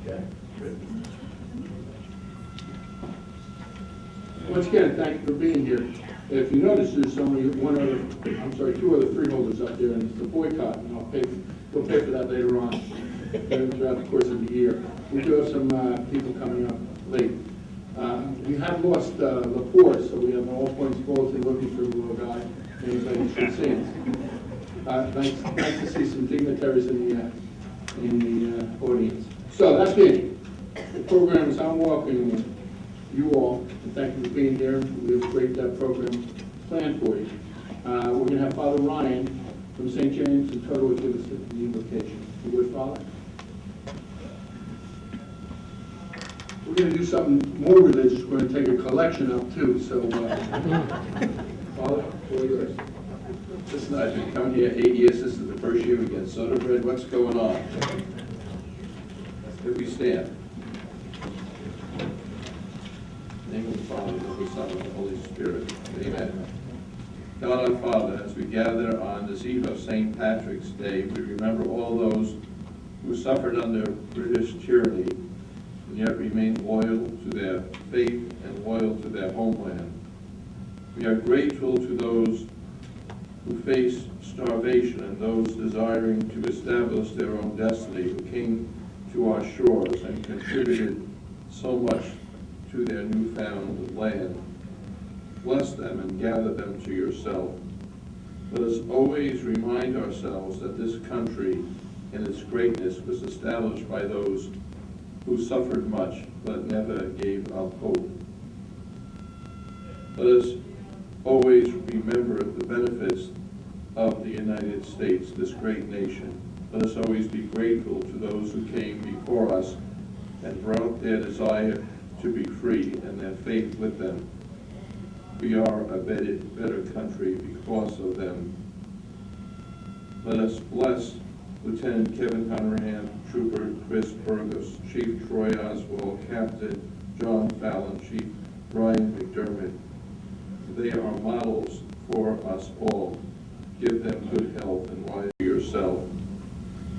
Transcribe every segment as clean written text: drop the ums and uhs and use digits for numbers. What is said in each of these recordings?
Okay. Once again, thank you for being here. If you notice, there's only two other freeholders up there, and it's the boycott, and we'll pay for that later on throughout the course of the year. We do have some people coming up late. We have lost Laporte, so we have an all-points bulletin looking for the little guy. Anybody should see it. Nice to see some dignitaries in the audience. So that's it. The program is I'm welcoming you all, and thank you for being here. We have a great program planned for you. We're going to have Father Ryan from St. James and Toto will give us the invocation. You would, Father? We're going to do something more religious. We're going to take a collection up too. So, Father, all yours. Listen, I've been coming here 8 years. This is the first year we get soda bread. What's going on? If we stand. In the name of the Father, and of the Son, and of the Holy Spirit. Amen. God our Father, as we gather on this eve of St. Patrick's Day, we remember all those who suffered under British tyranny and yet remained loyal to their faith and loyal to their homeland. We are grateful to those who face starvation and those desiring to establish their own destiny, who came to our shores and contributed so much to their newfound land. Bless them and gather them to yourself. Let us always remind ourselves that this country and its greatness was established by those who suffered much but never gave up hope. Let us always remember the benefits of the United States, this great nation. Let us always be grateful to those who came before us and brought their desire to be free and their faith with them. We are a better country because of them. Let us bless Lieutenant Kevin Conrahan, Trooper Chris Burgos, Chief Troy Oswald, Captain John Fallon, Chief Ryan McDermott. They are models for us all. Give them good health and wise yourself.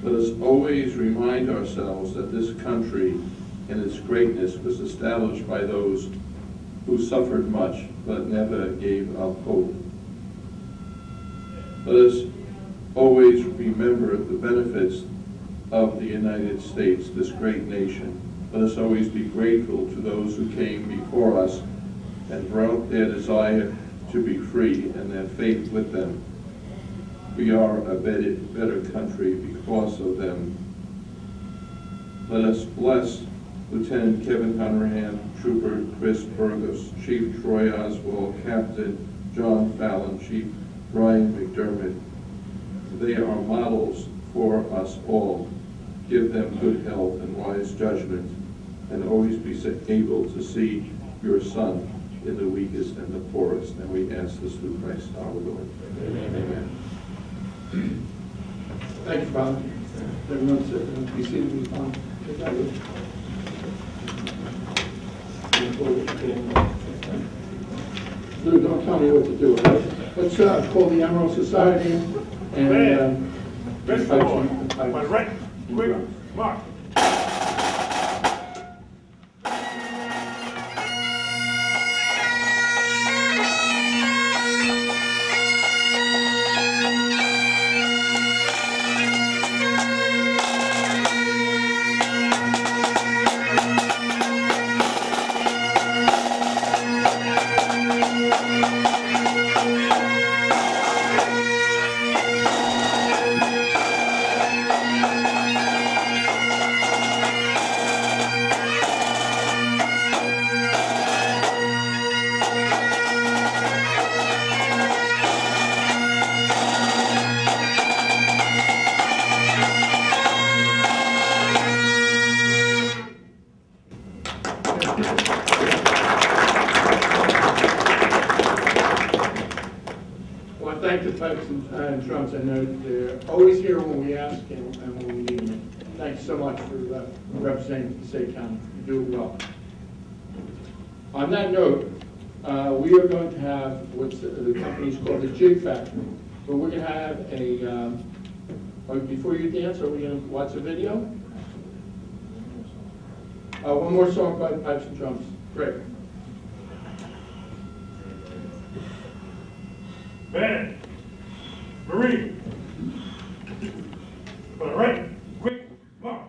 Let us always remind ourselves that this country and its greatness was established by those who suffered much but never gave up hope. Let us always remember the benefits of the United States, this great nation. Let us always be grateful to those who came before us and brought their desire to be free and their faith with them. We are a better country because of them. Let us bless Lieutenant Kevin Conrahan, Trooper Chris Burgos, Chief Troy Oswald, Captain John Fallon, Chief Ryan McDermott. They are models for us all. Give them good health and wise judgment, and always be able to see your Son in the weakest and the poorest. And we ask this through Christ our Lord. Amen. Thank you, Father. Everyone be seated. Lou, don't tell me what to do. Let's call the Emerald Society and my right, quick, mark. Thank the pipes and drums. I know they're always here when we ask and when we need them. Thanks so much for representing Passaic County. You do it well. On that note, we are going to have what's the company's called the Jig Factory. But we're going to have a, before you dance, are we going to watch a video? One more song by pipes and drums. Great. Band. Marine. On the right, quick, mark.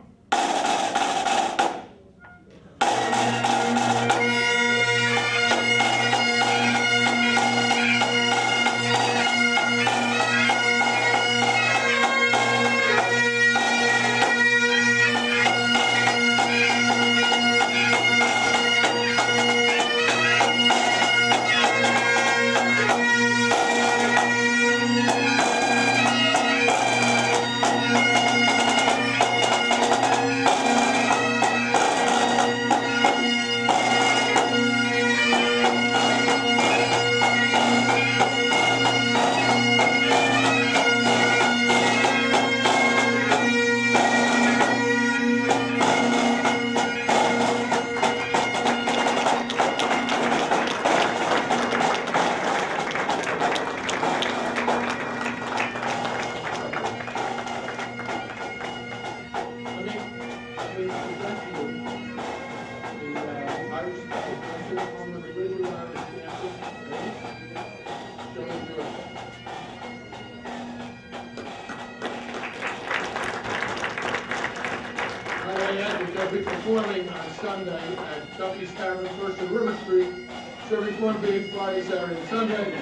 They'll be performing on Sunday at Duffy's Tavern, First and River Street, serving corned beef Friday, Saturday, and Sunday.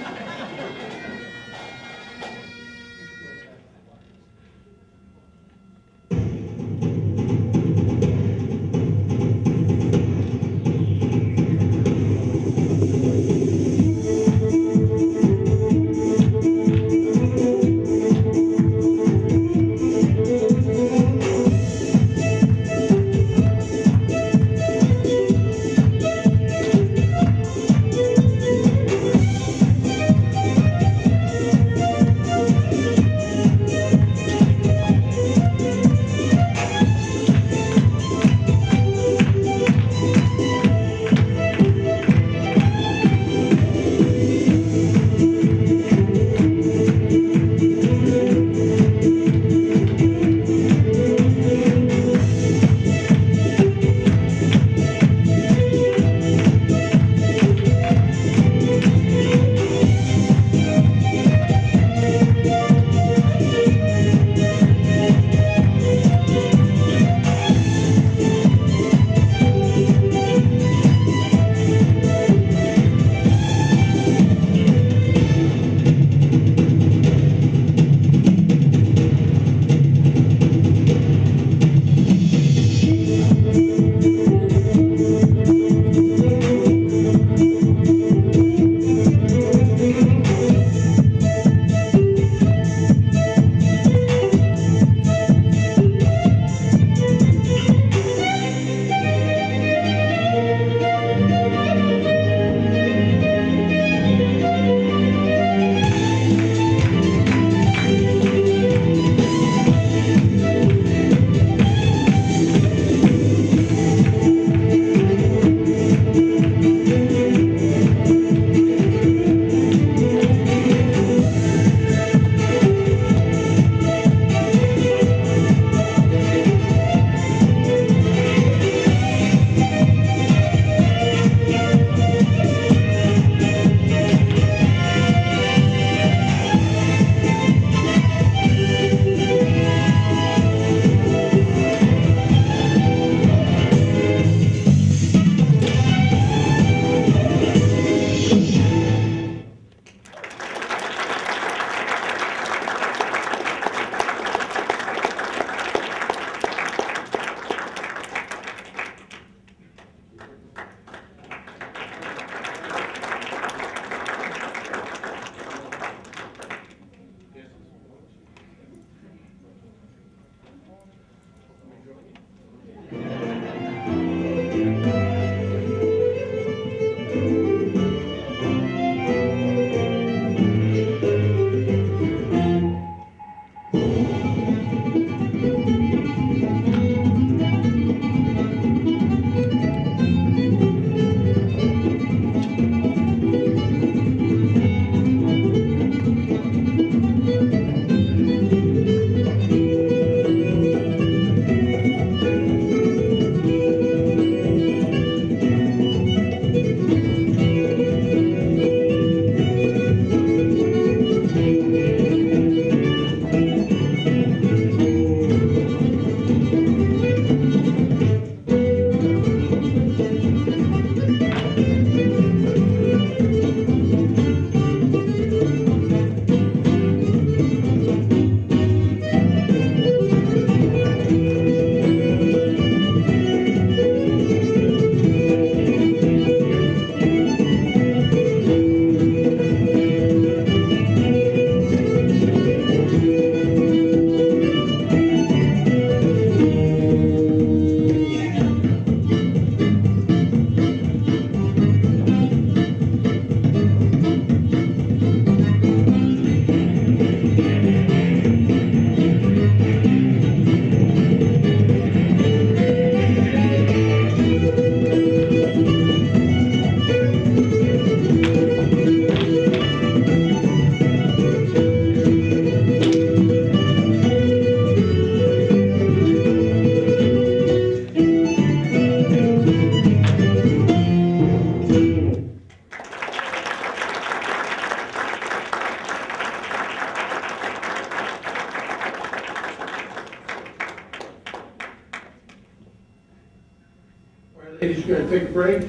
Hey, just gonna take a break,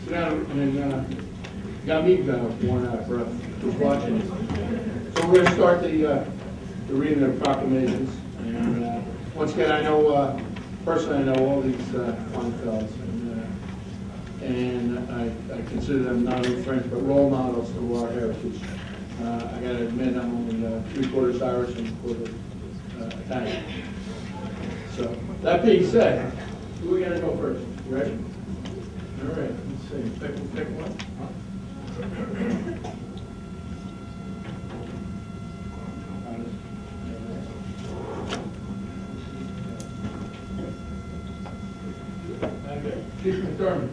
sit down, and got me worn out, breath, just watching it. So we're gonna start the reading of proclamations. And once again, I know, personally, I know all these fine fellows, and I consider them not only friends, but role models to our heritage. I gotta admit, I'm only 3/4 Irish and 1/4 Italian. So, that being said, who we gotta go first? You ready? All right, let's see, pick one. Okay, Chief McDermott.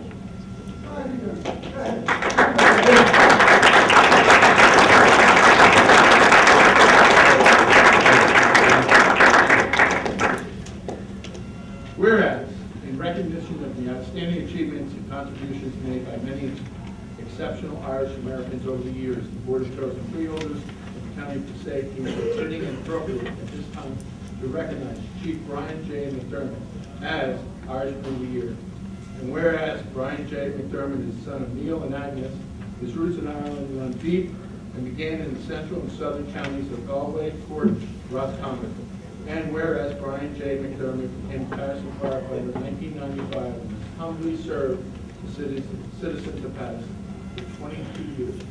Whereas, in recognition of the outstanding achievements and contributions made by many exceptional Irish Americans over the years, the Board of Chosen Freeholders of the County of Passaic deems it fitting and appropriate at this time to recognize Chief Brian J. McDermott as Irishman of the Year. And whereas Brian J. McDermott is the son of Neil and Agnes, his roots in Ireland run deep and began in the central and southern counties of Galway, Cork, Roscommon. And whereas Brian J. McDermott became a Patterson firefighter in 1995 and has humbly served the citizens of Patterson for 22 years.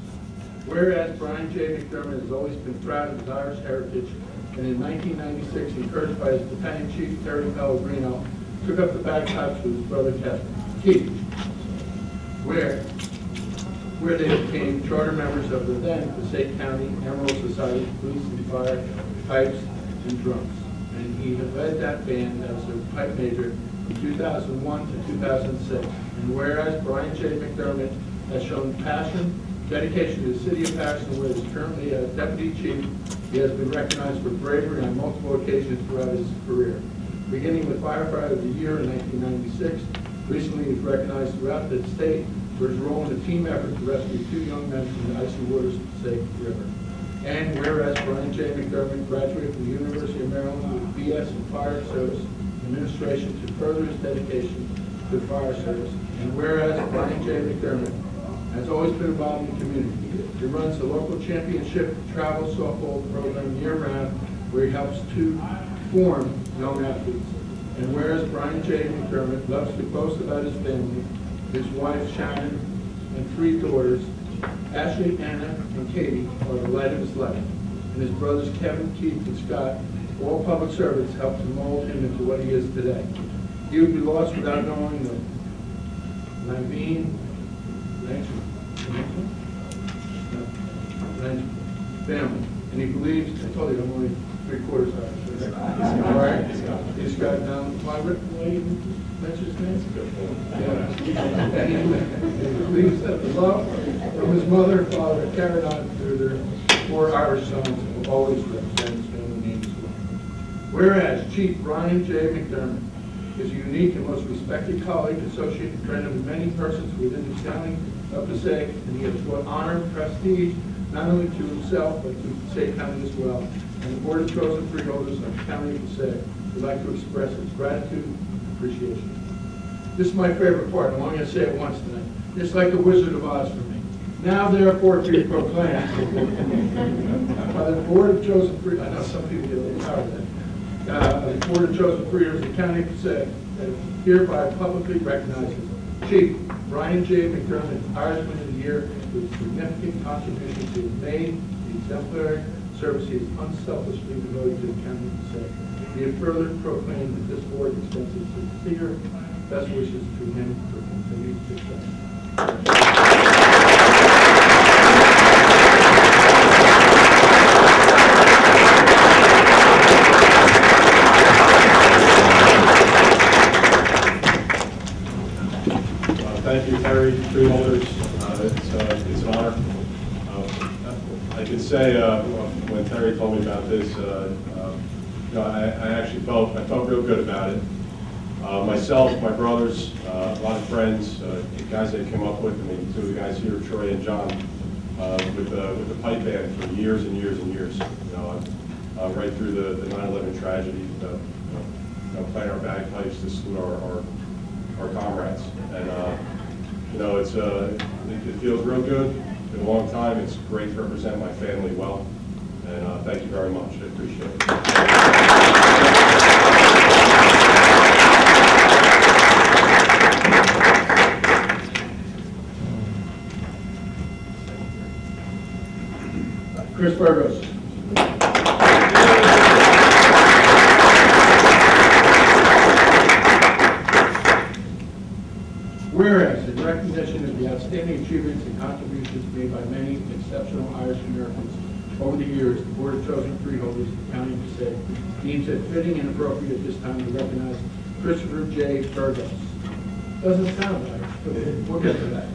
Whereas Brian J. McDermott has always been proud of his Irish heritage, and in 1996, encouraged by his battalion chief, Terry Pellegrino, took up the bagpipes with his brother Keith, where they became charter members of the then Passaic County Emerald Society Police and Fire Pipes and Drums. And he had led that band as a pipe major from 2001 to 2006. And whereas Brian J. McDermott has shown passion, dedication to the city of Patterson, where he is currently a deputy chief, he has been recognized for bravery on multiple occasions throughout his career. Beginning with Firefighter of the Year in 1996, recently he was recognized throughout the state for his role in the team effort to rescue 2 young men from the icy waters of the Passaic River. And whereas Brian J. McDermott graduated from the University of Maryland with BS in Fire Service Administration to further his dedication to the fire service. And whereas Brian J. McDermott has always been involved in the community. He runs the local championship travel softball program year-round, where he helps to form young athletes. And whereas Brian J. McDermott loves to boast about his family, his wife Shannon, and 3 daughters, Ashley, Anna, and Katie, are the light of his life. And his brothers Kevin, Keith, and Scott, all public servants, helped to mold him into what he is today. He would be lost without knowing the Naveen family. And he believes, I told you I'm only 3/4 Irish. All right. He's got Margaret, that's his name? Yeah. And he believes that the love from his mother and father carried on through their 4 Irish sons and will always represent his family name as well. Whereas Chief Brian J. McDermott is a unique and most respected colleague, associate, and friend of many persons within the county of Passaic, and he has brought honor and prestige not only to himself, but to Passaic County as well. And the Board of Chosen Freeholders of the County of Passaic would like to express its gratitude and appreciation. This is my favorite part, and I'm going to say it once tonight. It's like the Wizard of Oz for me. Now therefore be proclaimed by the Board of Chosen Freeholders, I know some people get a little tired of that, the Board of Chosen Freeholders of the County of Passaic, that hereby publicly recognizes Chief Brian J. McDermott, Irishman of the Year, with significant contributions he has made, the exemplary service he is unselfishly devoted to the County of Passaic. Be it further proclaimed that this board extends its sincere best wishes to him for continued success. Thank you, Terry, freeholders. It's an honor. I can say when Terry told me about this, I actually felt real good about it. Myself, my brothers, a lot of friends, the guys that came up with me, 2 of the guys here, Troy and John, with the pipe band for years and years and years. Right through the 9/11 tragedy, playing our bagpipes to salute our our comrades. And, you know, it feels real good. It's been a long time. It's great to represent my family well. And thank you very much. I appreciate it. Chris Burgos. Whereas, in recognition of the outstanding achievements and contributions made by many exceptional Irish Americans over the years, the Board of Chosen Freeholders of the County of Passaic deems it fitting and appropriate at this time to recognize Christopher J. Burgos. Doesn't sound Irish, but we'll get to that.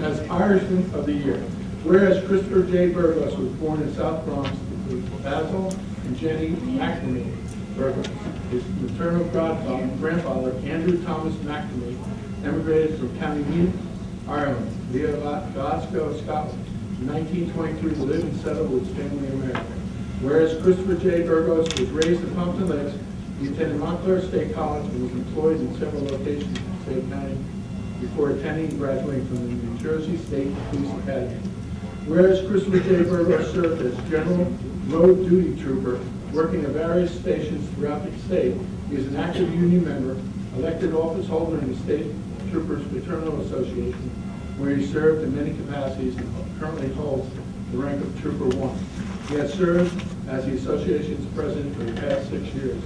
As Irishman of the Year. Whereas Christopher J. Burgos was born in South Bronx to Basil and Jenny McNamee Burgos. His maternal grandfather, Andrew Thomas McNamee, emigrated from County Meath, Ireland, via Glasgow, Scotland, in 1923 to live and settle with his family in America. Whereas Christopher J. Burgos was raised in Pumpkin Lakes, he attended Montclair State College and was employed in several locations in Passaic County before attending and graduating from the New Jersey State Police Academy. Whereas Christopher J. Burgos served as General Road Duty Trooper, working at various stations throughout the state, he is an active union member, elected office holder in the State Troopers Fraternal Association, where he served in many capacities and currently holds the rank of Trooper 1. He has served as the association's president for the past 6 years.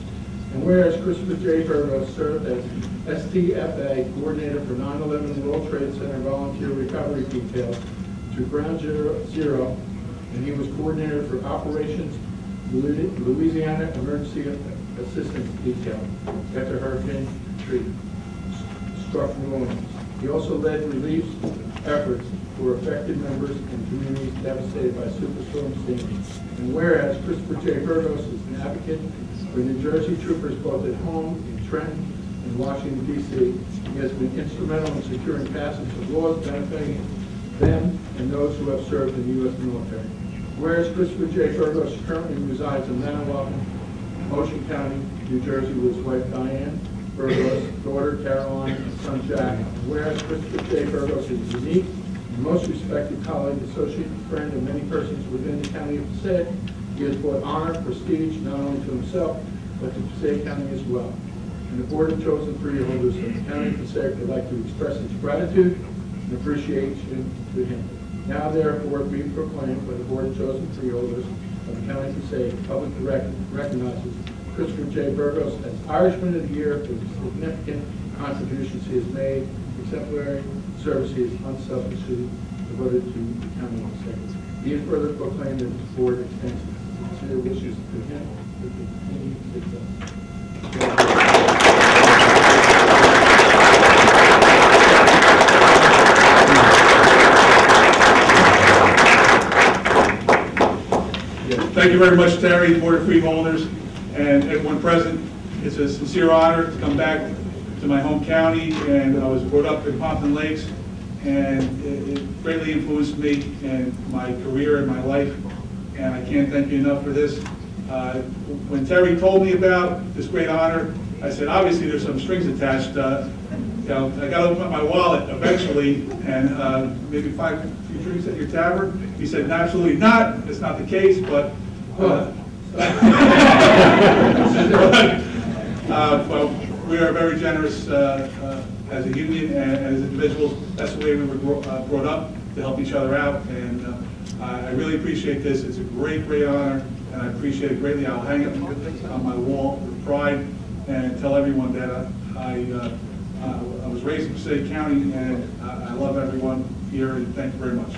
And whereas Christopher J. Burgos served as STFA coordinator for 9/11 World Trade Center Volunteer Recovery Detail to Ground Zero, and he was coordinator for Operations Louisiana Emergency Assistance Detail after Hurricane Katrina struck New Orleans. He also led relief efforts for affected members and communities devastated by Superstorm Sandy. And whereas Christopher J. Burgos is an advocate for New Jersey troopers both at home in Trenton and Washington, D.C., he has been instrumental in securing passage of laws benefiting them and those who have served in the U.S. military. Whereas Christopher J. Burgos currently resides in Manawatu, Ocean County, New Jersey, with his wife Diane Burgos, daughter Caroline, and son Jack. Whereas Christopher J. Burgos is a unique and most respected colleague, associate, and friend of many persons within the County of Passaic, he has brought honor, prestige, not only to himself, but to Passaic County as well. And the Board of Chosen Freeholders of the County of Passaic would like to express its gratitude and appreciation to him. Now therefore be proclaimed by the Board of Chosen Freeholders of the County of Passaic, publicly recognizes Christopher J. Burgos as Irishman of the Year for the significant contributions he has made, exemplary service he has unselfishly devoted to the County of Passaic. Be it further proclaimed that the Board extends sincere wishes to him for continued success. Thank you very much, Terry, Board of Freeholders, and everyone present. It's a sincere honor to come back to my home county, and I was brought up in Pompton Lakes, and it greatly influenced me and my career and my life, and I can't thank you enough for this. When Terry told me about this great honor, I said, obviously there's some strings attached. I got to open up my wallet eventually, and maybe 5 few drinks at your tavern. He said, absolutely not. It's not the case, but well, we are very generous as a union and as individuals. That's the way we were brought up, to help each other out, and I really appreciate this. It's a great, great honor, and I appreciate it greatly. I'll hang it on my wall with pride and tell everyone that I was raised in Passaic County, and I love everyone here, and thank you very much.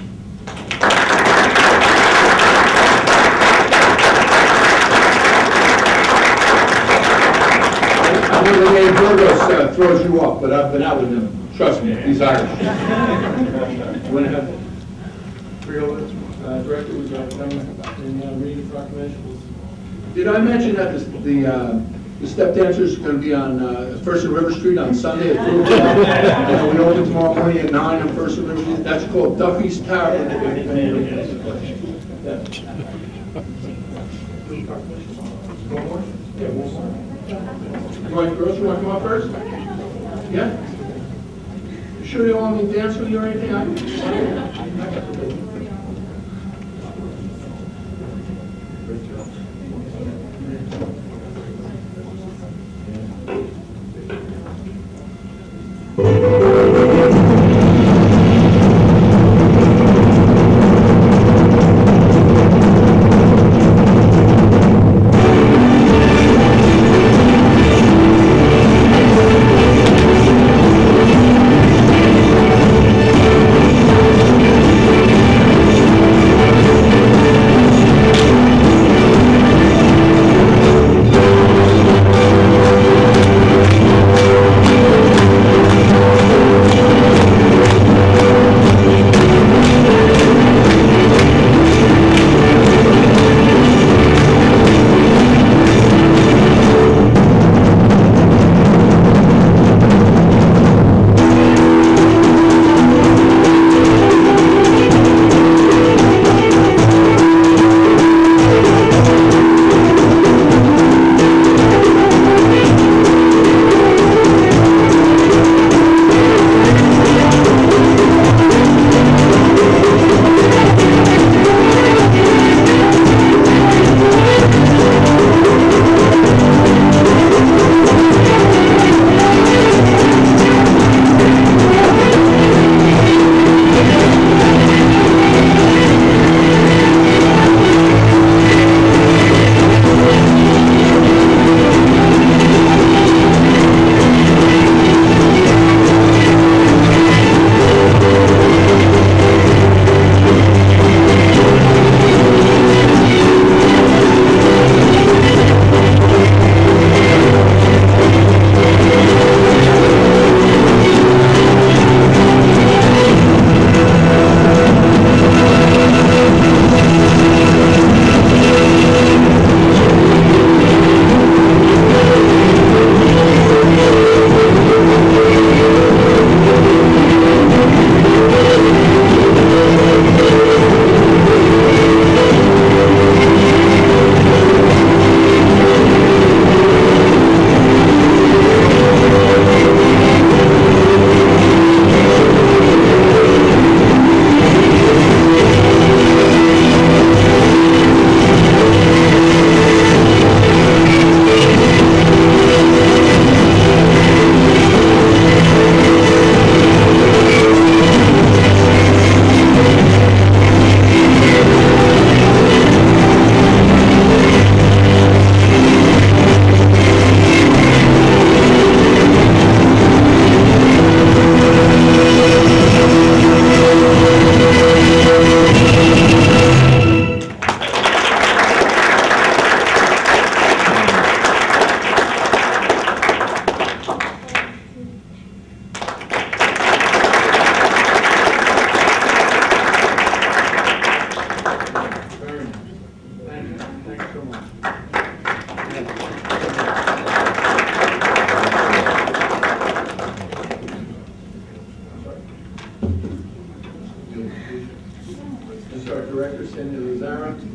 I know the name Burgos throws you off, but I've been out with him. Trust me, he's Irish. You want to have Freeholders, Director, would you like to come and read the proclamation? Did I mention that the step dancers are going to be on First and River Street on Sunday at 2 o'clock? And we open tomorrow morning at 9 on First and River Street. That's called Duffy's Tower. Yeah. One more? Yeah, one more. You want to come up first? Yeah? You sure you don't want me to dance with you or anything?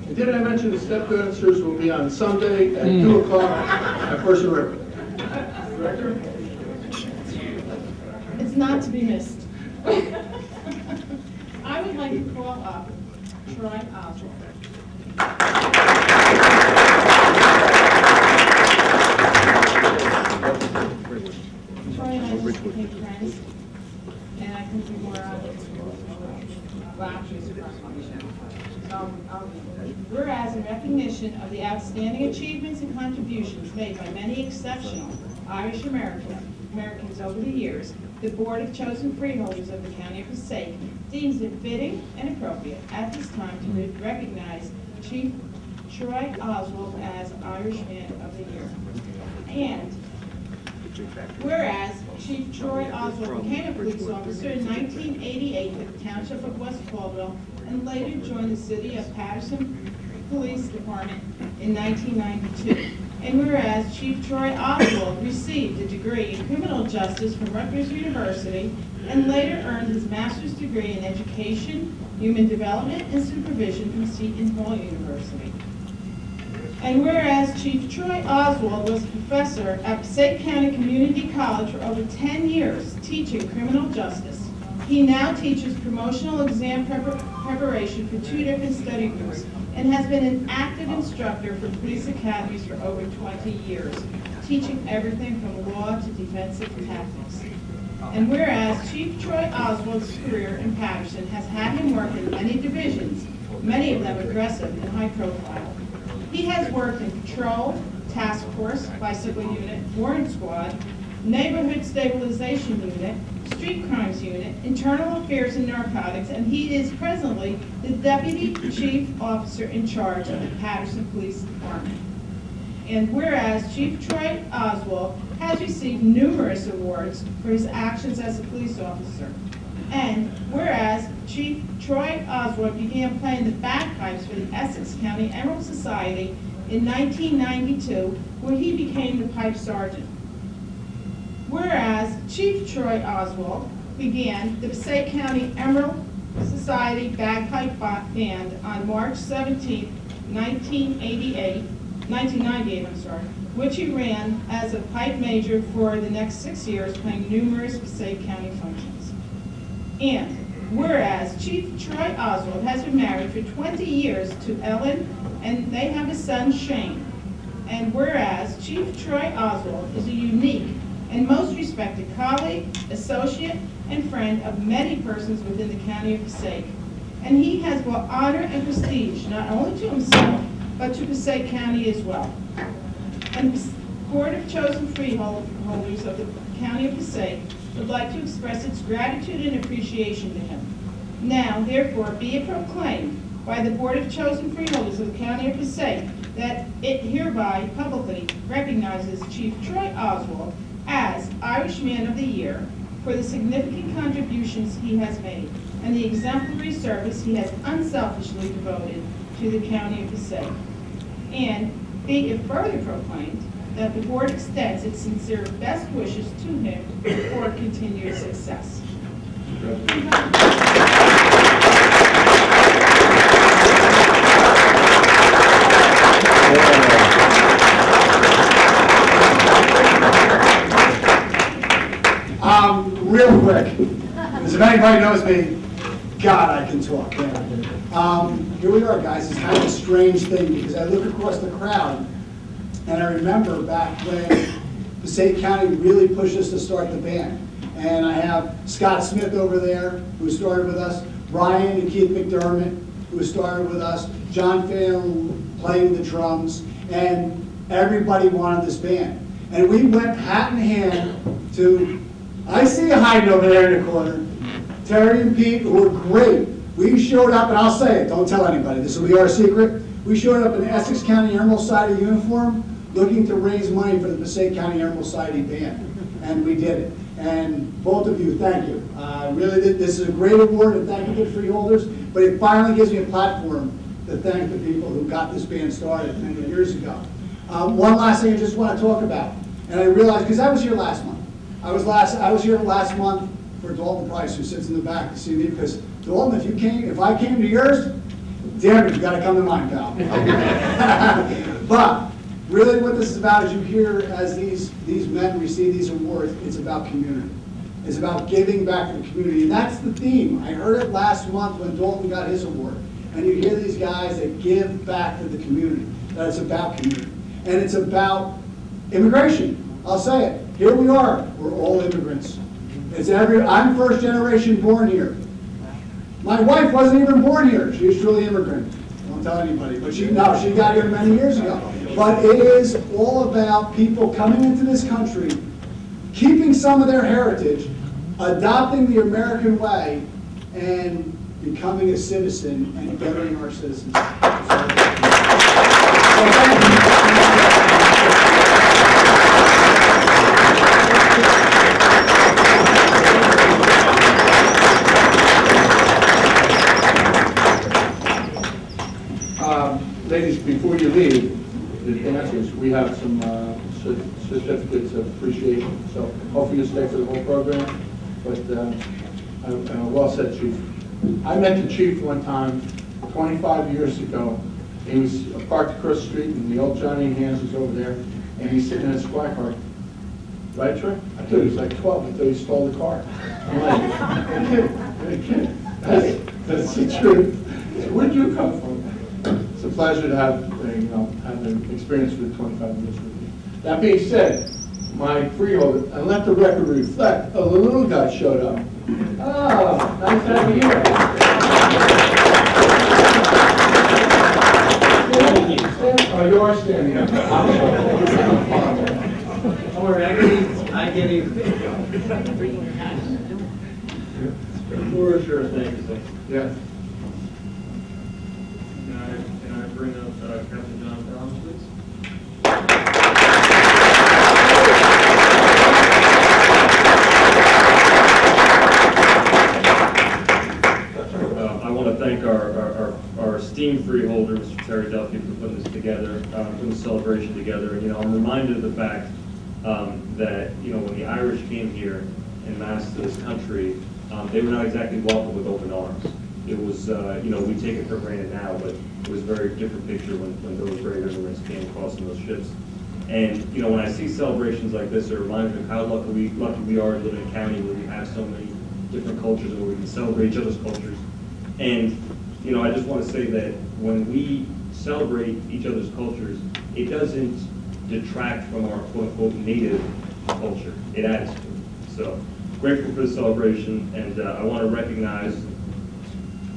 And did I mention the step dancers will be on Sunday at 2 o'clock at First and River? Director? It's not to be missed. I would like to call up Troy Oswald. Troy and I just became friends, and I couldn't be more honored. Well, actually, it's a first function. Whereas in recognition of the outstanding achievements and contributions made by many exceptional Irish Americans over the years, the Board of Chosen Freeholders of the County of Passaic deems it fitting and appropriate at this time to recognize Chief Troy Oswald as Irishman of the Year. And whereas Chief Troy Oswald became a police officer in 1988 with the Township of West Caldwell and later joined the City of Patterson Police Department in 1992. And whereas Chief Troy Oswald received a degree in criminal justice from Rutgers University and later earned his master's degree in education, human development, and supervision from Seton Hall University. And whereas Chief Troy Oswald was a professor at Passaic County Community College for over 10 years teaching criminal justice, he now teaches promotional exam preparation for 2 different study groups and has been an active instructor for police academies for over 20 years, teaching everything from law to defensive tactics. And whereas Chief Troy Oswald's career in Patterson has had him work in many divisions, many of them aggressive and high profile. He has worked in patrol, task force, bicycle unit, warrant squad, neighborhood stabilization unit, street crimes unit, internal affairs and narcotics, and he is presently the Deputy Chief Officer in charge of the Patterson Police Department. And whereas Chief Troy Oswald has received numerous awards for his actions as a police officer. And whereas Chief Troy Oswald began playing the bagpipes for the Essex County Emerald Society in 1992, where he became the pipe sergeant. Whereas Chief Troy Oswald began the Passaic County Emerald Society Bagpipe Band on March 17, 1998, which he ran as a pipe major for the next 6 years, playing numerous Passaic County functions. And whereas Chief Troy Oswald has been married for 20 years to Ellen, and they have a son, Shane. And whereas Chief Troy Oswald is a unique and most respected colleague, associate, and friend of many persons within the County of Passaic. And he has brought honor and prestige not only to himself, but to Passaic County as well. And the Board of Chosen Freeholders of the County of Passaic would like to express its gratitude and appreciation to him. Now, therefore, be it proclaimed by the Board of Chosen Freeholders of the County of Passaic that it hereby publicly recognizes Chief Troy Oswald as Irishman of the Year for the significant contributions he has made and the exemplary service he has unselfishly devoted to the County of Passaic. And be it further proclaimed that the Board extends its sincere best wishes to him for continued success. Real quick, because if anybody knows me, God, I can talk. Here we are, guys. It's kind of a strange thing because I look across the crowd and I remember back when Passaic County really pushed us to start the band. And I have Scott Smith over there, who started with us, Brian and Keith McDermott, who started with us, John Phelan playing the drums, and everybody wanted this band. And we went hat in hand to, I see you hiding over there in the corner, Terry and Pete, who were great. We showed up, and I'll say it, don't tell anybody, this will be our secret. We showed up in the Essex County Emerald Society uniform, looking to raise money for the Passaic County Emerald Society band, and we did it. And both of you, thank you. Really, this is a great award, and thank you to the freeholders, but it finally gives me a platform to thank the people who got this band started many years ago. One last thing I just want to talk about, and I realized, because I was here last month. I was here last month for Dalton Price, who sits in the back to see me, because Dalton, if I came to yours, damn it, you got to come to mine, pal. But really what this is about is you hear as these men receive these awards, it's about community. It's about giving back to the community, and that's the theme. I heard it last month when Dalton got his award, and you hear these guys that give back to the community, that it's about community. And it's about immigration. I'll say it. Here we are. We're all immigrants. I'm first generation born here. My wife wasn't even born here. She was truly immigrant. Don't tell anybody. But she got here many years ago. But it is all about people coming into this country, keeping some of their heritage, adopting the American way, and becoming a citizen and bettering our citizens. Ladies, before you leave, the dancers, we have some certificates of appreciation. So hopefully you stay for the whole program. But well said, Chief. I met the Chief one time 25 years ago He was parked across the street, and the old Johnny Hands was over there, and he's sitting in his squad car. Right, Troy? I thought he was like 12. I thought he stole the car. I'm like, kid, that's the truth. So where'd you come from? It's a pleasure to have an experience with 25 years with you. That being said, my freeholder, and let the record reflect, the little guy showed up. Oh, nice to have you here. Oh, you are standing up. Don't worry, I get even. For sure, thank you, sir. Yes. Can I bring up Captain John Fallon, please? I want to thank our esteemed freeholder, Mr. Terry Duffy, for putting this together, putting this celebration together. And, I'm reminded of the fact that, when the Irish came here en masse to this country, they were not exactly welcomed with open arms. It was, we take it for granted now, but it was a very different picture when those brave immigrants came across in those ships. And, when I see celebrations like this, it reminds me of how lucky we are to live in a county where we have so many different cultures and where we can celebrate each other's cultures. And, I just want to say that when we celebrate each other's cultures, it doesn't detract from our quote-unquote native culture. It adds to it. So, grateful for the celebration, and I want to recognize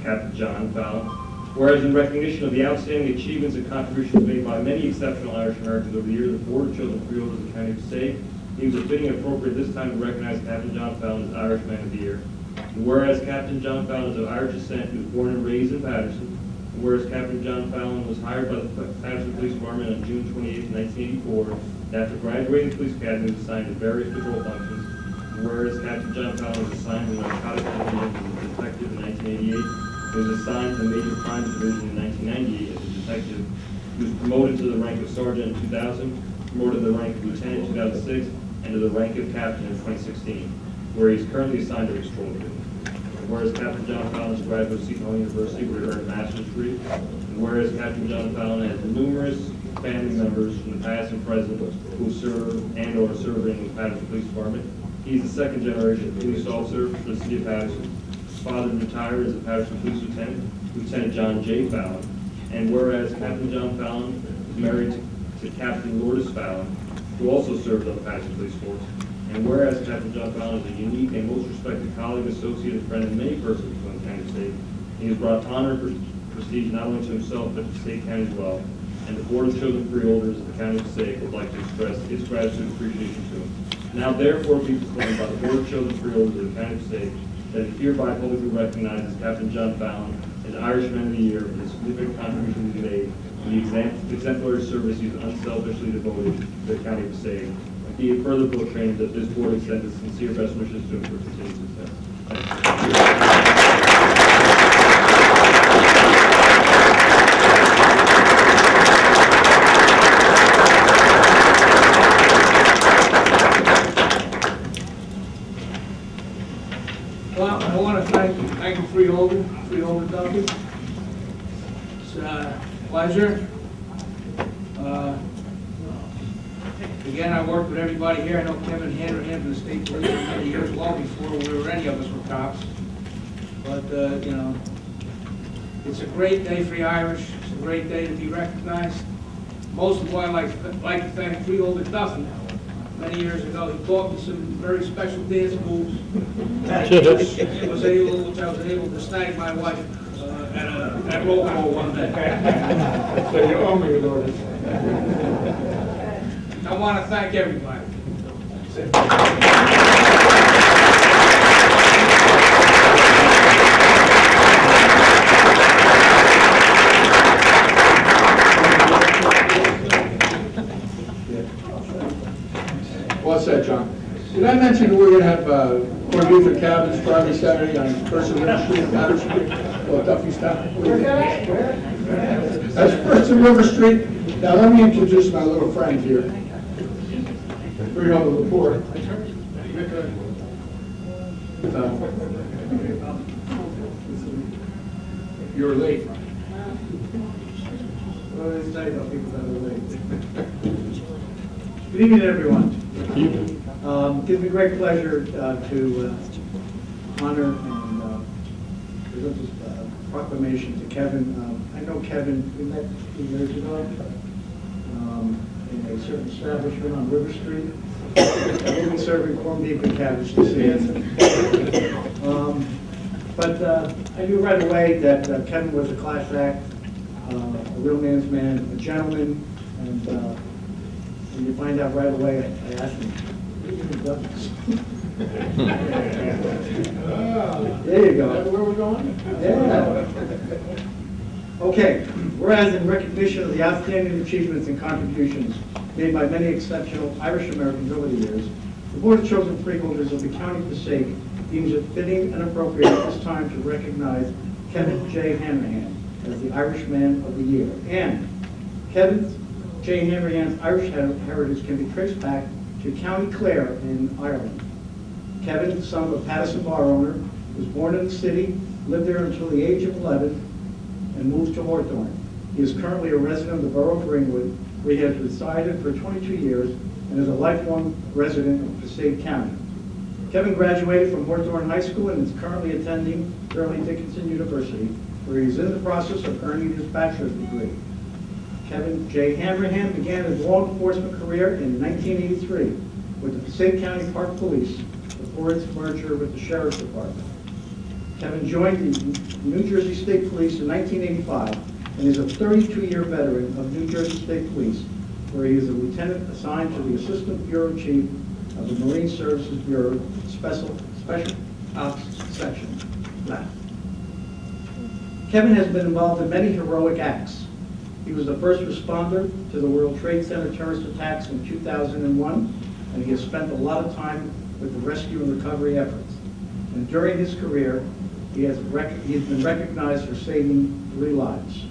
Captain John Fallon. Whereas in recognition of the outstanding achievements and contributions made by many exceptional Irish Americans over the years, the Board of Children Freeholders of the County of Passaic deems it fitting and appropriate this time to recognize Captain John Fallon as Irish Man of the Year. And whereas Captain John Fallon is of Irish descent, he was born and raised in Patterson. And whereas Captain John Fallon was hired by the Patterson Police Department on June 28, 1984, and after graduating the police academy, he was assigned to various patrol functions. And whereas Captain John Fallon was assigned to the narcotics division as a detective in 1988, he was assigned to the Major Crimes Division in 1998 as a detective. He was promoted to the rank of sergeant in 2000, promoted to the rank of lieutenant in 2006, and to the rank of captain in 2016, where he is currently assigned to patrol division. And whereas Captain John Fallon is a graduate of Seton Hall University, where he earned a master's degree. And whereas Captain John Fallon has numerous family members from the past and present who serve and or are serving in the Patterson Police Department. He's the second generation police officer for the city of Patterson. His father retired as a Patterson Police Lieutenant, Lieutenant John J. Fallon. And whereas Captain John Fallon is married to Captain Lourdes Fallon, who also served on the Patterson Police Force. And whereas Captain John Fallon is a unique and most respected colleague, associate, and friend of many persons from the county of Passaic, he has brought honor and prestige not only to himself but to Passaic County as well. And the Board of Children Freeholders of the County of Passaic would like to express its gratitude and appreciation to him. Now therefore be proclaimed by the Board of Children Freeholders of the County of Passaic that it hereby publicly recognizes Captain John Fallon as Irish Man of the Year for the significant contributions he made and the exemplary service he has unselfishly devoted to the County of Passaic. Be it further proclaimed that this board extends its sincere best wishes to him for continued success. Well, I want to thank you, Freeholder Duffy. It's a pleasure. Again, I worked with everybody here. I know Kevin Hanrahan from the state police for many years, long before we were any of us were cops. But, it's a great day for the Irish. It's a great day to be recognized. Most of all, I'd like to thank Freeholder Duffy. Many years ago, he taught me some very special dance moves. which I was able to snag my wife at roll call one day. So you owe me, Lourdes. I want to thank everybody. Well said, John. Did I mention that we're going to have corned beef and cabbage Friday, Saturday on First and River Street in Patterson? Well, Duffy's town. That's First and River Street. Now let me introduce my little friend here. Freeholder report. You're late. what did I say? Don't people better late. Good evening, everyone. Gives me great pleasure to honor and present this proclamation to Kevin. I know Kevin, we met 2 years ago in a certain establishment on River Street. We've been serving corned beef and cabbage to see it. But I knew right away that Kevin was a class act, a real man's man, a gentleman, and when you find out right away, I asked him, what are you doing There you go. Is that where we're going? Yeah. Okay, whereas in recognition of the outstanding achievements and contributions made by many exceptional Irish Americans over the years, the Board of Chosen Freeholders of the County of Passaic deems it fitting and appropriate at this time to recognize Kevin J. Hanrahan as the Irish Man of the Year. And Kevin J. Hanrahan's Irish heritage can be traced back to County Clare in Ireland. Kevin, the son of a Pattison bar owner, was born in the city, lived there until the age of 11, and moved to Hawthorne. He is currently a resident of the borough of Greenwood, where he has resided for 22 years and is a lifelong resident of Passaic County. Kevin graduated from Hawthorne High School and is currently attending Fairleigh Dickinson University, where he is in the process of earning his bachelor's degree. Kevin J. Hanrahan began his law enforcement career in 1983 with the Passaic County Park Police before its merger with the Sheriff's Department. Kevin joined the New Jersey State Police in 1985 and is a 32-year veteran of New Jersey State Police, where he is a lieutenant assigned to the Assistant Bureau Chief of the Marine Services Bureau Special Ops Section. Kevin has been involved in many heroic acts. He was the first responder to the World Trade Center terrorist attacks in 2001, and he has spent a lot of time with the rescue and recovery efforts. And during his career, he has been recognized for saving 3 lives.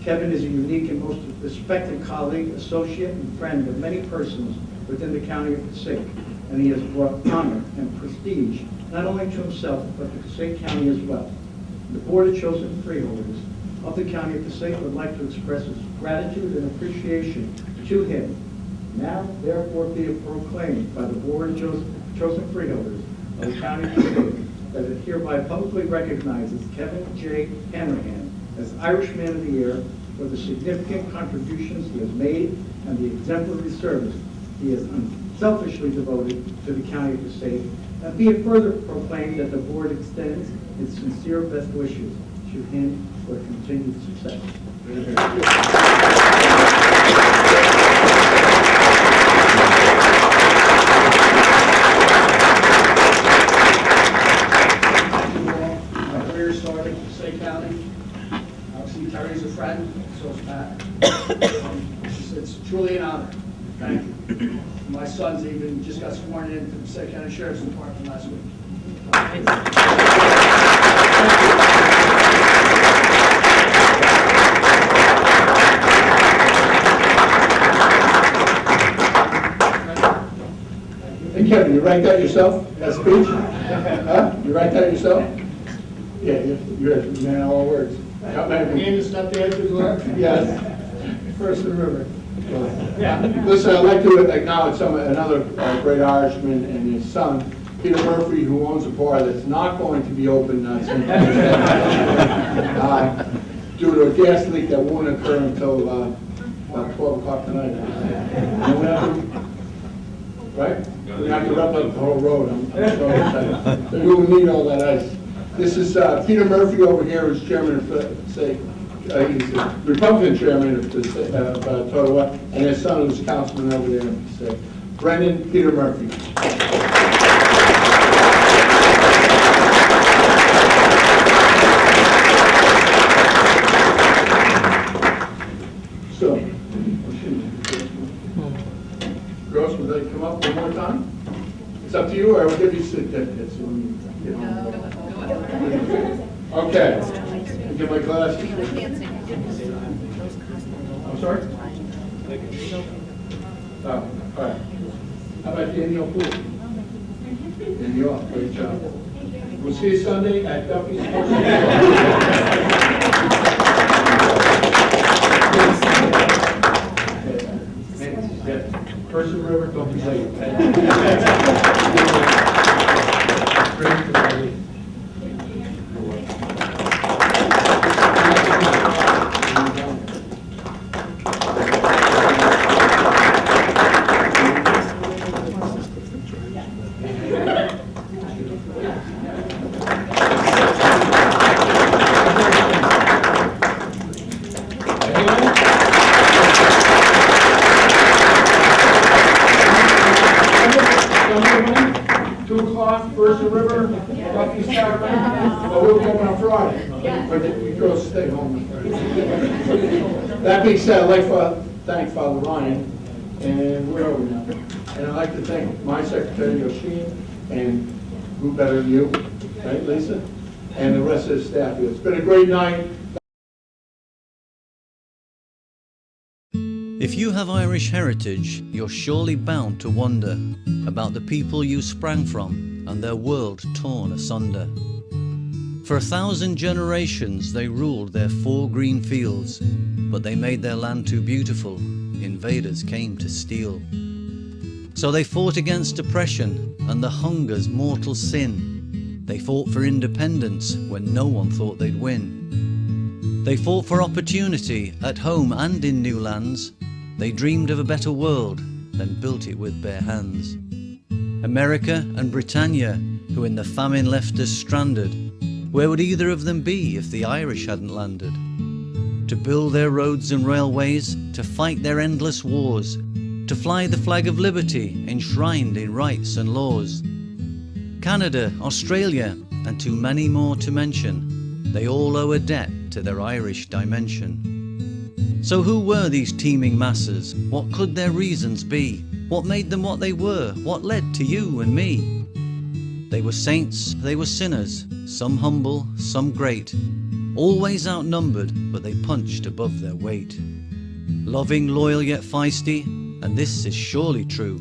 Kevin is a unique and most respected colleague, associate, and friend of many persons within the County of Passaic, and he has brought honor and prestige not only to himself, but to Passaic County as well. The Board of Chosen Freeholders of the County of Passaic would like to express its gratitude and appreciation to him. Now, therefore, be it proclaimed by the Board of Chosen Freeholders of the County of Passaic that it hereby publicly recognizes Kevin J. Hanrahan as Irish Man of the Year for the significant contributions he has made and the exemplary service he has unselfishly devoted to the County of Passaic, and be it further proclaimed that the Board extends its sincere best wishes to him for continued success. My career started in Passaic County. Obviously, Terry's a friend, so is Pat. It's truly an honor. Thank you. My son's even just got sworn into the Passaic County Sheriff's Department last week. Hey Kevin, you write that yourself, that speech? Huh? You write that yourself? Yeah, you're a man of all words. And it's not the end of the work? Yes. First in the river. Listen, I'd like to acknowledge another great Irishman and his son, Peter Murphy, who owns a bar that's not going to be open due to a gas leak that won't occur until about 12 o'clock tonight. Right? We have to wrap up the whole road. I'm so excited. So you will need all that ice. This is Peter Murphy over here, who's chairman of Passaic. He's the Republican chairman of Totowa, and his son was councilman over there in Passaic. Brendan Peter Murphy. So, girls, would they come up one more time? It's up to you, or I will give you certificates. Okay. Get my glasses. I'm sorry? Oh, all right. How about Danielle Poole? Danielle, great job. We'll see you Sunday at Duffy's Sports. off, First River, Buffy Saturday, but we'll be open on Friday. But you girls stay home. That being said, I'd like to thank Father Ryan, and where are we now? And I'd like to thank my secretary, Yoshine, and who better than you, right, Lisa? And the rest of the staff here. It's been a great night. If you have Irish heritage, you're surely bound to wonder about the people you sprang from and their world torn asunder. For 1,000 generations they ruled their 4 green fields, but they made their land too beautiful, invaders came to steal. So they fought against oppression and the hunger's mortal sin. They fought for independence when no one thought they'd win. They fought for opportunity at home and in new lands. They dreamed of a better world, then built it with bare hands. America and Britannia, who in the famine left us stranded, where would either of them be if the Irish hadn't landed? To build their roads and railways, to fight their endless wars, to fly the flag of liberty enshrined in rights and laws. Canada, Australia, and too many more to mention, they all owe a debt to their Irish dimension. So who were these teeming masses? What could their reasons be? What made them what they were? What led to you and me? They were saints, they were sinners, some humble, some great, always outnumbered, but they punched above their weight. Loving, loyal, yet feisty, and this is surely true,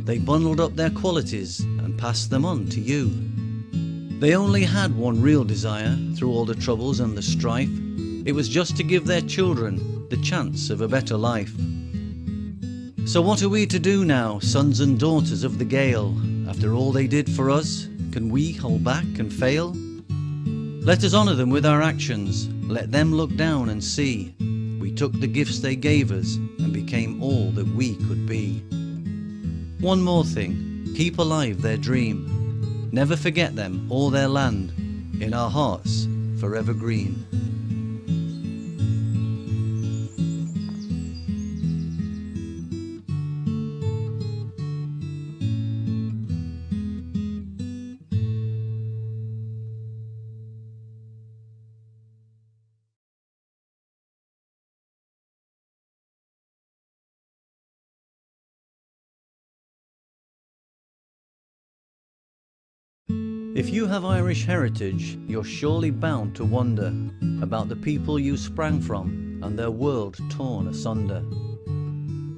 they bundled up their qualities and passed them on to you. They only had one real desire through all the troubles and the strife. It was just to give their children the chance of a better life. So what are we to do now, sons and daughters of the Gael? After all they did for us, can we hold back and fail? Let us honour them with our actions. Let them look down and see we took the gifts they gave us and became all that we could be. One more thing, keep alive their dream. Never forget them or their land, in our hearts forever green. If you have Irish heritage, you're surely bound to wonder about the people you sprang from and their world torn asunder.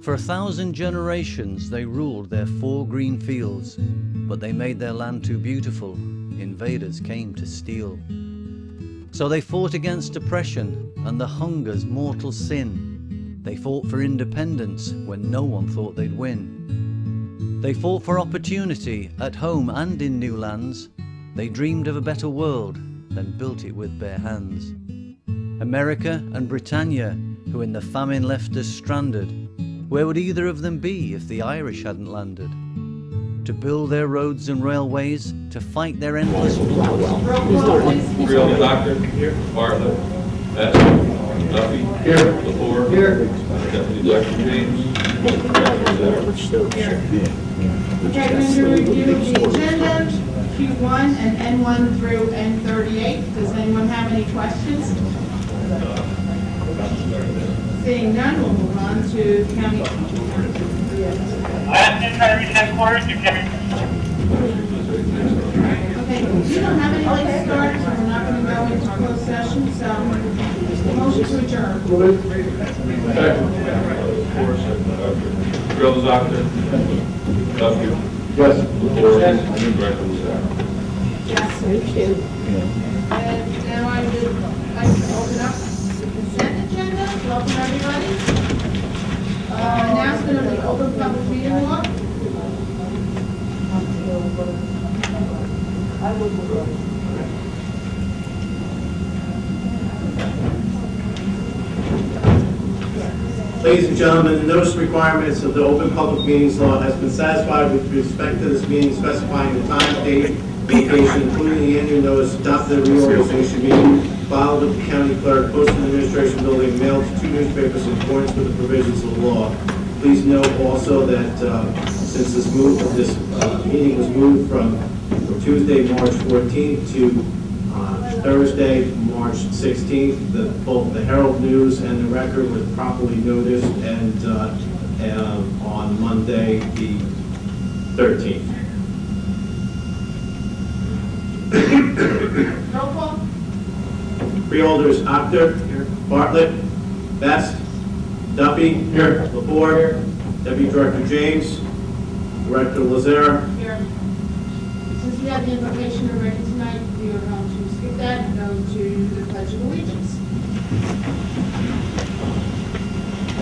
For 1,000 generations they ruled their 4 green fields, but they made their land too beautiful, invaders came to steal. So they fought against oppression and the hunger's mortal sin. They fought for independence when no one thought they'd win. They fought for opportunity at home and in new lands. They dreamed of a better world, then built it with bare hands. America and Britannia, who in the famine left us stranded, where would either of them be if the Irish hadn't landed? To build their roads and railways, to fight their endless wars. Real doctor, Bartlett, Passaic, Duffy, Lepore, Deputy Dr. James. Okay, we're going to review the agenda, Q1 and N1 through N38. Does anyone have any questions? Seeing none, we'll move on to county. Last Irish headquarters, you can. Okay, we don't have any late starts, so we're not going to go into closed session, so motion to adjourn. Real doctor, Duffy. Yes. Yes. And now I would like to open up the consent agenda. Welcome, everybody. Announcement of the open public meeting law. Ladies and gentlemen, the notice requirements of the Open Public Meetings Law has been satisfied with respect to this meeting, specifying the time, date, location, including the annual notice, adopted at the reorganization meeting, filed with the county clerk, posted in the administration building, mailed to 2 newspapers in accordance with the provisions of the law. Please note also that Since this meeting was moved from Tuesday, March 14th to Thursday, March 16th, both the Herald News and the Record was properly noticed and on Monday, the 13th. Roll call? Freeholders, Actor. Bartlett. Best. Duffy. Here. Lepore. Deputy Director James. Director Lazare. Here. Since we have the information already tonight, we are going to skip that and go to the Pledge of Allegiance.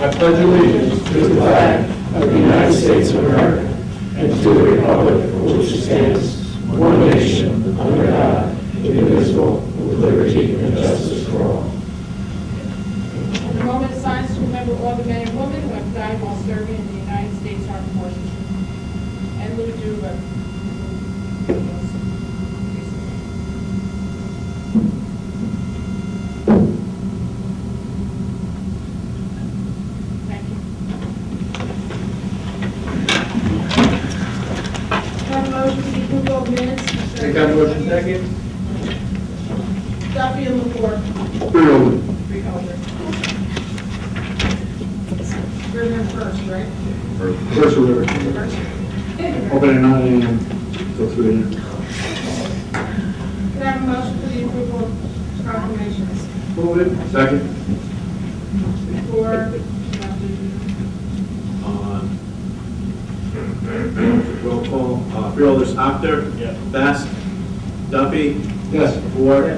I pledge allegiance to the flag of the United States of America and to the republic for which it stands, one nation, under God, indivisible, with liberty and justice for all. And the moment of silence to remember all the men and women who have died while serving in the United States Armed Forces. And we would do thank you. Have a motion for the approval of minutes. Make that motion. Second. Duffy and Lepore. Freeholder. Freeholder. We're there first, right? First order. First. Open at 9 a.m. till 3 a.m. Can I have a motion for the approval of proclamations? Move it. Second. For, Roll call. Freeholders, Actor. Yes. Best. Duffy. Yes. Lepore.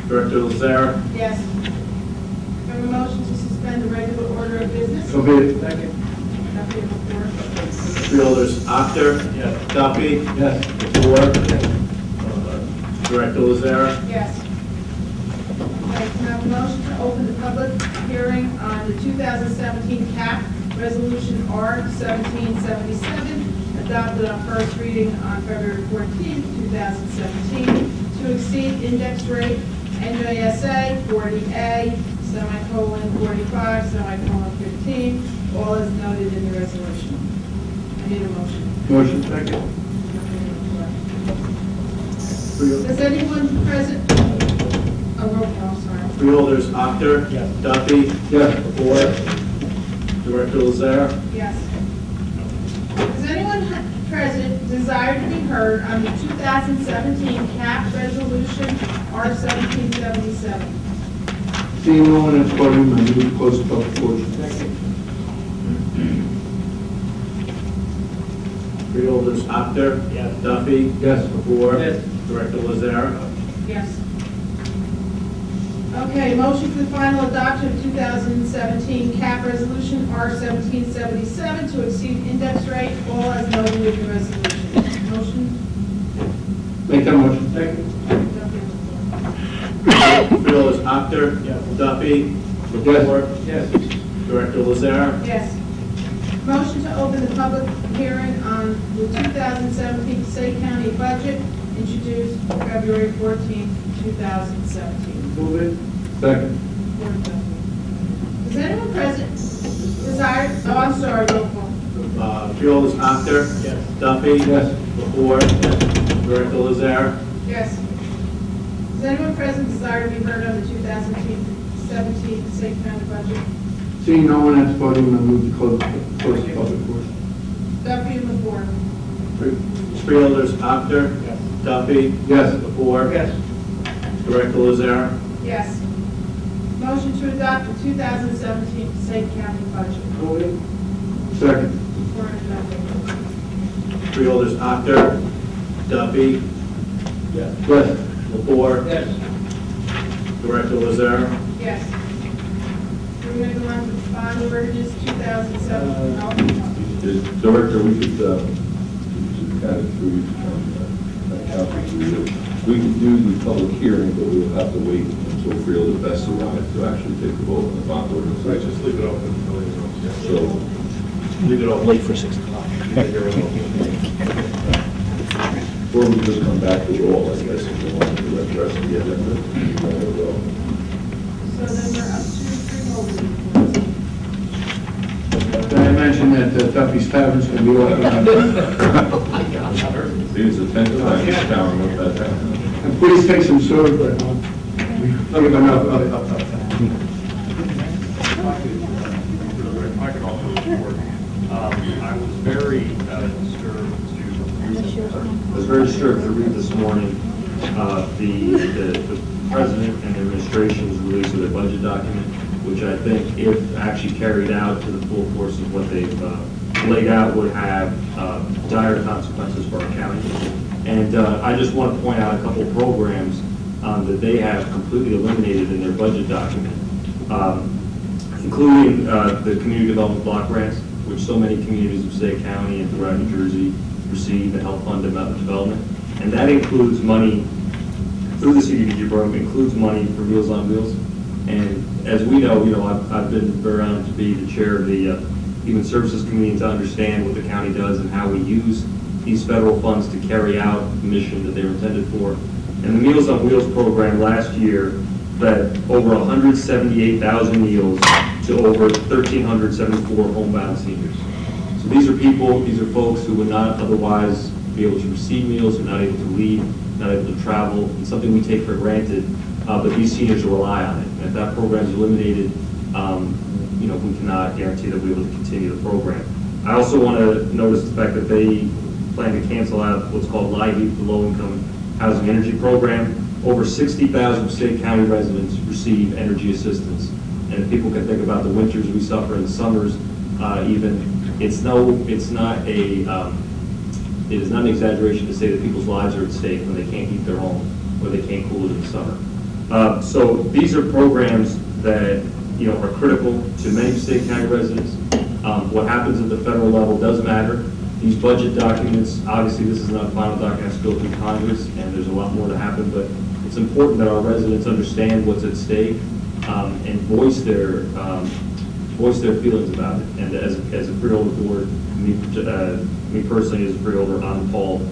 Director Lazare. yes. Can I have a motion to suspend the regular order of business? So be it. Second. Duffy and Lepore. Freeholders, Actor. Yes. Duffy. Yes. Lepore. Director Lazare. Yes. Okay, can I have a motion to open the public hearing on the 2017 CAP Resolution R-1777, adopted on first reading on February 14, 2017, to exceed index rate NJSA 40A, semicolon 45, semicolon 15, all as noted in the resolution. I need a motion. Motion. Second. Does anyone present, roll call, sorry. Freeholders, Actor. Yes. Duffy. Yes. Lepore. Director Lazare. Yes. Does anyone present desire to be heard on the 2017 CAP Resolution R-1777? Seeing no one at the podium, I move to close the public portion. Freeholders, Actor. Yes. Duffy. Yes. Lepore. Director Lazare. Yes. Okay, motion for the final adoption of 2017 CAP Resolution R-1777 to exceed index rate, all as noted in the resolution. Motion? Make that motion. Second. Freeholders, Actor. Yes. Duffy. Yes. Lepore. Yes. Director Lazare. Yes. Motion to open the public hearing on the 2017 Passaic County budget, introduced February 14, 2017. Move it. Second. Is anyone present desire, oh, I'm sorry, roll call. Freeholders, Actor. Yes. Duffy. Yes. Lepore. Director Lazare. Yes. Does anyone present desire to be heard on the 2017 Passaic County budget? Seeing no one at the podium, I move to close the public portion. Duffy and Lepore. Freeholders, Actor. Yes. Duffy. Yes. Lepore. Yes. Director Lazare. Yes. Motion to adopt the 2017 Passaic County budget. Move it. Second. For adoption. Freeholders, Actor. Duffy. Yes. Yes. Lepore. Yes. Director Lazare. Yes. We're going to go on to bond ordinance 2007. Director, we could, kind of through, we can do the public hearing, but we will have to wait until Freeholder Best arrives to actually take the vote on the bond ordinance. Right, just leave it open. So, Leave it all late for 6 o'clock. or we just come back to it all, I guess, if we want to address the agenda. So then we're up to freeholder reports. Can I have mention that Duffy's Tavern's going to be open. See, it's a 10th time this town wrote that down. And please take some soda bread home. We give enough of it. I can also report, I was very disturbed to read this morning, the president and the administration's release of their budget document, which I think, if actually carried out to the full force of what they've laid out, would have dire consequences for our county. And I just want to point out a couple programs that they have completely eliminated in their budget document, including the community development block grants, which so many communities of Passaic County and throughout New Jersey receive to help fund development. And that includes money through the CDBG program, includes money for Meals on Wheels. And as we know, I've been very honored to be the chair of the Human Services Committee to understand what the county does and how we use these federal funds to carry out the mission that they're intended for. And the Meals on Wheels program last year fed over 178,000 meals to over 1,374 homebound seniors. So these are folks who would not otherwise be able to receive meals, who are not able to leave, not able to travel. It's something we take for granted, but these seniors rely on it. And if that program is eliminated, we cannot guarantee that we'll be able to continue the program. I also want to notice the fact that they plan to cancel out what's called LIHEAP, the Low-Income Housing Energy Program. Over 60,000 Passaic County residents receive energy assistance. And if people can think about the winters we suffer and the summers, it is not an exaggeration to say that people's lives are at stake when they can't heat their home or they can't cool it in the summer. So these are programs that are critical to many Passaic County residents. What happens at the federal level does matter. These budget documents, obviously this is not a final document, it has to go through Congress, and there's a lot more to happen, but it's important that our residents understand what's at stake and voice their feelings about it. And as a freeholder board, me personally as a freeholder, I'm appalled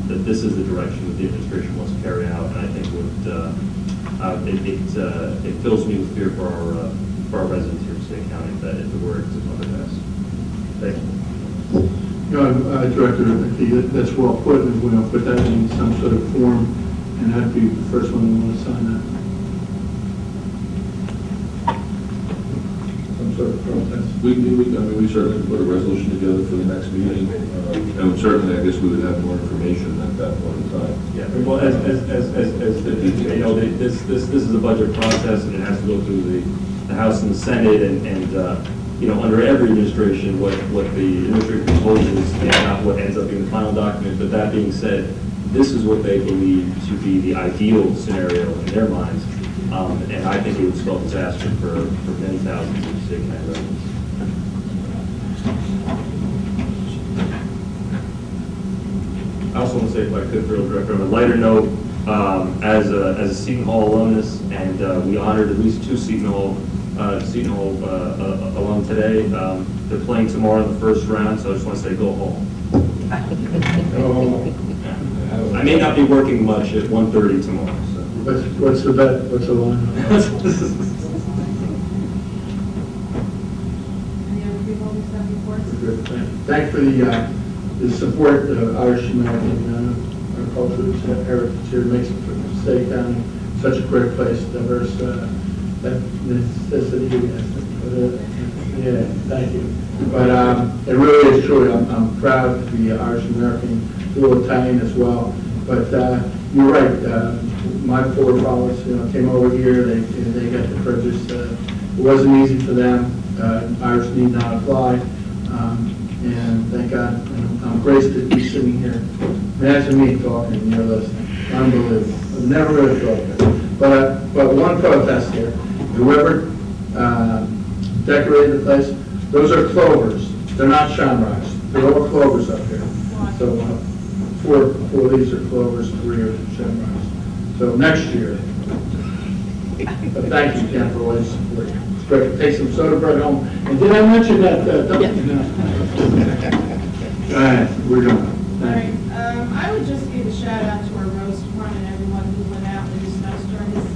that this is the direction that the administration wants to carry out, and I think it fills me with fear for our residents here in Passaic County that if it were to come to pass. Thank you. Director, that's well put, and we're going to put that in some sort of form, and that'd be the first one we want to sign that. Some sort of protest. We certainly can put a resolution together for the next meeting, and certainly, I guess we would have more information at that point in time. Yeah, well, as this is a budget process, and it has to go through the House and the Senate, and under every administration, what the administration proposes is not what ends up being the final document. But that being said, this is what they believe to be the ideal scenario in their minds, and I think it would spell disaster for many thousands of Passaic County residents. I also want to say, if I could, Field Director, on a lighter note, as a Seton Hall alumnus, and we honored at least two Seton Hall alum today. They're playing tomorrow in the first round, so I just want to say go home. I may not be working much at 1:30 tomorrow. So. What's the bet? What's the line? Any other people who have reports? Thanks for the support of Irish American our culture, heritage here makes Passaic County such a great place, diverse. That necessity, yeah, thank you. But it really is true. I'm proud to be Irish American, a little Italian as well. But you're right. My forefathers, came over here. They got the privilege. It wasn't easy for them. Irish need not apply. And thank God, I'm graced to be sitting here. Imagine me talking and you're listening. Unbelievable. I've never really thought that. But one protest here. Whoever decorated the place, those are clovers. They're not shamrocks. They're all clovers up here. So four of these are clovers, 3 are shamrocks. So next year. But thank you, Ken, for all your support. It's great. Take some soda bread home. And did I mention that? All right, we're done. Thank you. I would just give a shout out to our roads department, everyone who went out in the snowstorm this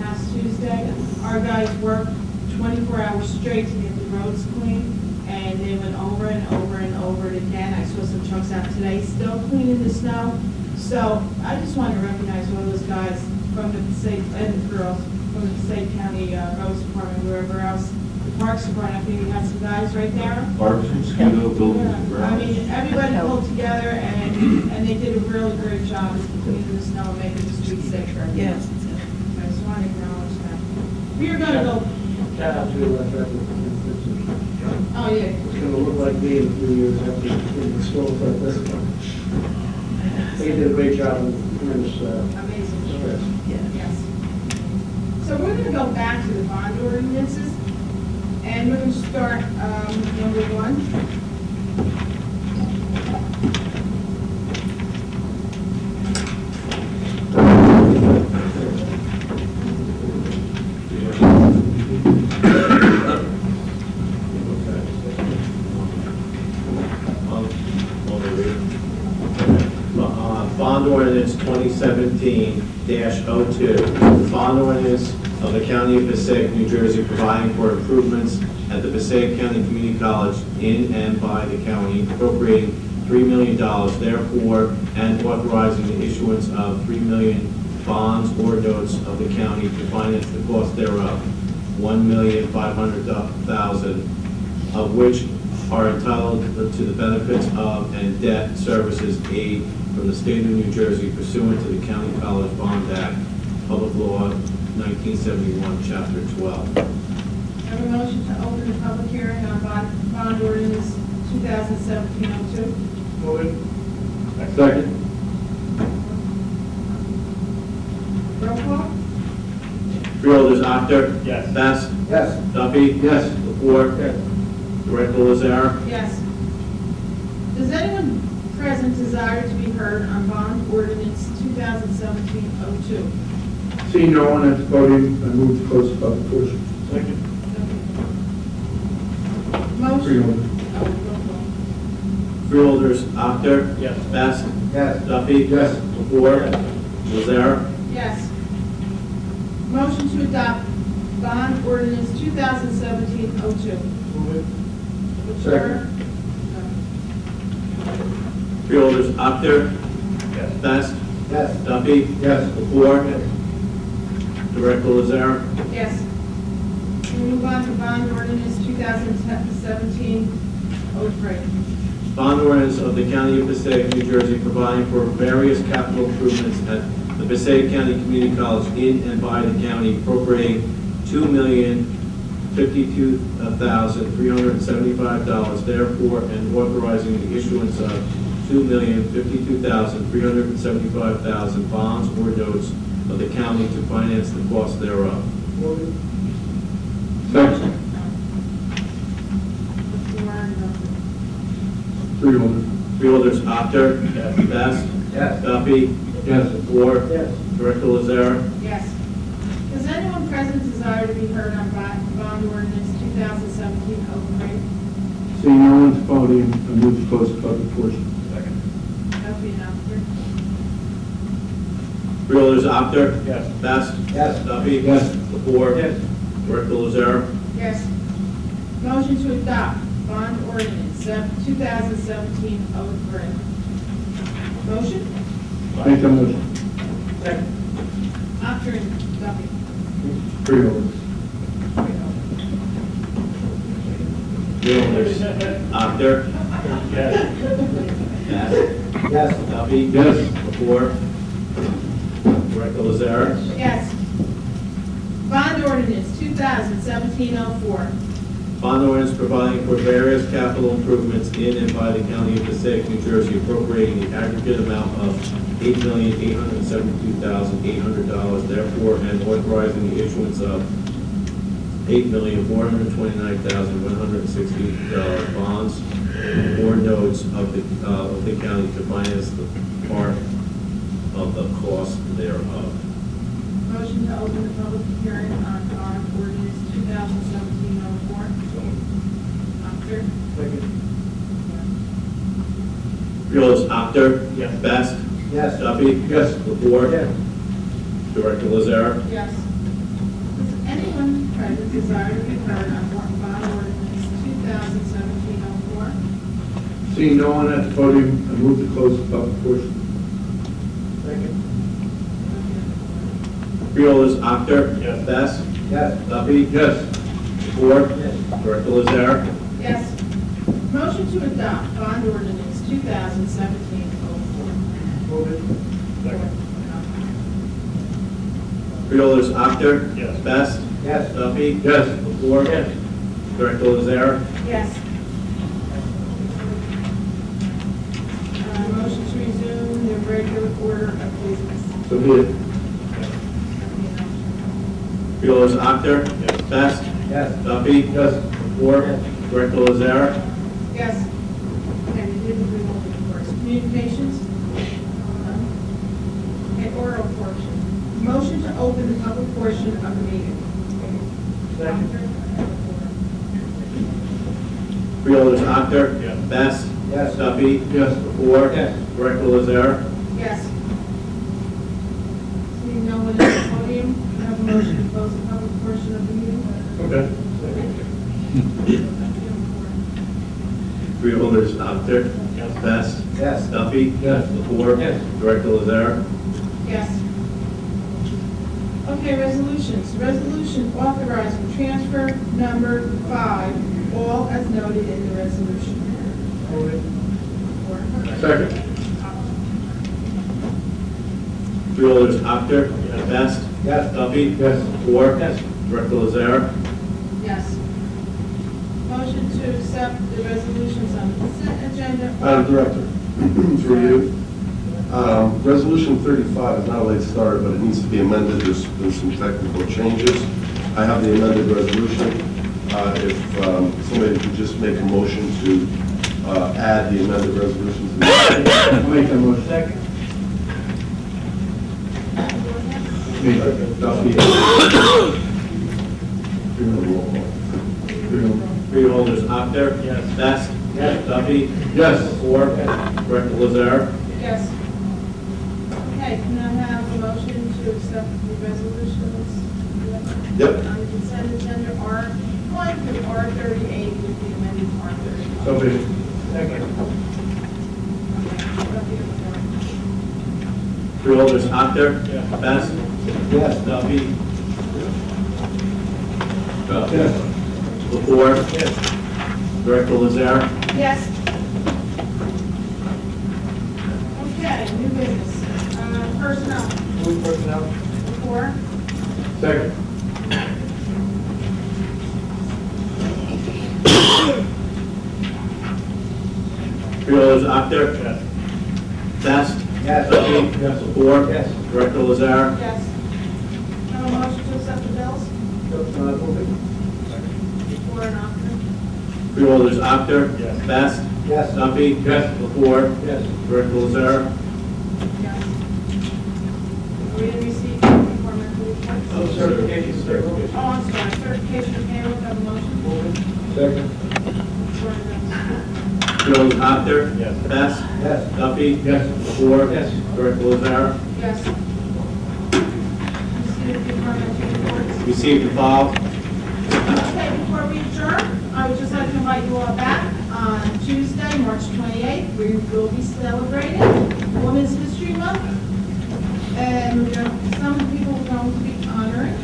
past Tuesday. Our guys worked 24 hours straight to get the roads clean, and and they went over and over and over it again. I saw some trucks out today still cleaning the snow. So I just want to recognize all those guys from the Passaic, and the girls from the Passaic County Roads Department, wherever else. The Parks Department, I think we got some guys right there. Parks, mosquito, buildings, and I grounds. mean, everybody pulled together, and they did a really great job of cleaning the snow and making the streets safer. Yes. So I just want to acknowledge that. We are going to go, Shout out to traffic. oh, yeah. It's gonna look like me in a few years after the storms like this one. They did a great job in this, Amazing. stress. Yes. So we're going to go back to the bond ordinances, and we're going to start number 1. Bond ordinance 2017-02, bond ordinance of the County of Passaic, New Jersey, providing for improvements at the Passaic County Community College in and by the county, appropriating $3 million, therefore, and authorizing the issuance of 3 million bonds or notes of the county to finance the cost thereof, $1,500,000, of which are entitled to the benefits of and debt services aid from the state of New Jersey pursuant to the County College Bond Act, Public Law 1971, Chapter 12. Have a motion to open the public hearing on bond ordinance 2017-02. Move it. Second. Roll call? Freeholders, Actor. Yes. Best. Yes. Duffy. Yes. Lepore. Yes. Director Lazare. Yes. Does anyone present desire to be heard on bond ordinance 2017-02? Seeing no one at the podium, I move to close the public portion. Second. Motion? Freeholder. Oh, roll call. Freeholders, Actor. Yes. Best. Yes. Duffy. Yes. Lepore. Lazare. Yes. Motion to adopt bond ordinance 2017-02. Move it. Second. Freeholders, Actor. Yes. Best. Yes. Duffy. Yes. Lepore. Director Lazare. Yes. We move on to bond ordinance 2017-03. Bond ordinance of the County of Passaic, New Jersey, providing for various capital improvements at the Passaic County Community College in and by the county, appropriating $2,052,375, therefore, and authorizing the issuance of $2,052,375 bonds or notes of the county to finance the cost thereof. Move it. Second. Freeholder. Freeholders, Actor. Yes. Best. Yes. Duffy. Yes. Lepore. Yes. Director Lazare. Yes. Does anyone present desire to be heard on bond ordinance 2017-03? Seeing no one at the podium, I move to close the public portion. Second. Duffy and Alford. Freeholders, Actor. Yes. Best. Yes. Duffy. Yes. Lepore. Yes. Director Lazare. Yes. Motion to adopt bond ordinance 2017-03. Motion? Make the motion. Second. Alford and Duffy. Freeholder. Freeholders, Actor. Yes. Best. Yes. Duffy. Yes. Lepore. Director Lazare. Yes. Bond ordinance 2017-04. Bond ordinance providing for various capital improvements in and by the County of Passaic, New Jersey, appropriating the aggregate amount of $8,872,800, therefore, and authorizing the issuance of $8,429,160 bonds or notes of the county to finance the part of the cost thereof. Motion to open the public hearing on bond ordinance 2017-04. Alford? Second. Freeholders, Actor. Yes. Best. Yes. Duffy. Yes. Lepore. Yes. Director Lazare. Yes. Does anyone present desire to be heard on bond ordinance 2017-04. Seeing no one at the podium, I move to close the public portion. Freeholders, Actor. Yes. Best. Yes. Duffy. Yes. Ford. Director Lazare. Yes. Motion to adopt bond ordinance 2017-04. Move it. Freeholders, Actor. Yes. Best. Yes. Duffy. Yes. Ford. Yes. Director Lazare. Yes. Motion to resume the regular order of business. So be it. Freeholders, Actor. Yes. Best. Yes. Duffy. Yes. Ford. Director Lazare. Yes. Okay, we didn't do all the reports. Communications? None. Okay, oral portion. Motion to open the public portion of the meeting. Freeholders, Actor. Yes. Best. Yes. Duffy. Yes. Ford. Yes. Director Lazare. Yes. Seeing no one at the podium, I have a motion to close the public portion of the meeting. Okay. Freeholders, Actor. Yes. Best. Yes. Duffy. Yes. Ford. Yes. Director Lazare. Yes. Okay, resolutions. Resolution authorizing transfer number 5, all as noted in the resolution. Second. Freeholders, Actor. Best. Yes. Duffy. Yes. Ford. Yes. Director Lazare. Yes. Motion to accept the resolutions on the consent agenda. Madam Director, through you. Resolution 35 is not a late start, but it needs to be amended. There's been some technical changes. I have the amended resolution. If somebody could just make a motion to add the amended resolution to the... I'll make that motion. Second. Duffy. Freeholders, Actor. Yes. Best. Yes. Duffy. Yes. Ford. Director Lazare. Yes. Okay, can I have a motion to accept the resolutions? Yep. On the consent agenda, R1 through R38 with the amended R30. So be it. Second. Freeholders, Actor. Best. Yes. Duffy. Yes. Ford. Yes. Director Lazare. Yes. Okay, new business. Personnel. Move personnel. 4. Second. Freeholders, Actor. Yes. Best. Yes. Duffy. Yes. Ford. Yes. Director Lazare. Yes. Have a motion to accept the bills? Move it. 4 and after. Freeholders, Actor. Yes. Best. Yes. Duffy. Yes. Ford. Yes. Director Lazare. Yes. We didn't receive departmental reports? Certification. Oh, I'm sorry, certification of payroll, have a motion? Second. Freeholders, Actor. Yes. Best. Yes. Duffy. Yes. Ford. Yes. Director Lazare. Yes. Receive departmental reports? Received and filed. Okay, before we adjourn, I would just like to invite you all back on Tuesday, March 28th. We will be celebrating Women's History Month. And some of the people we're going to be honoring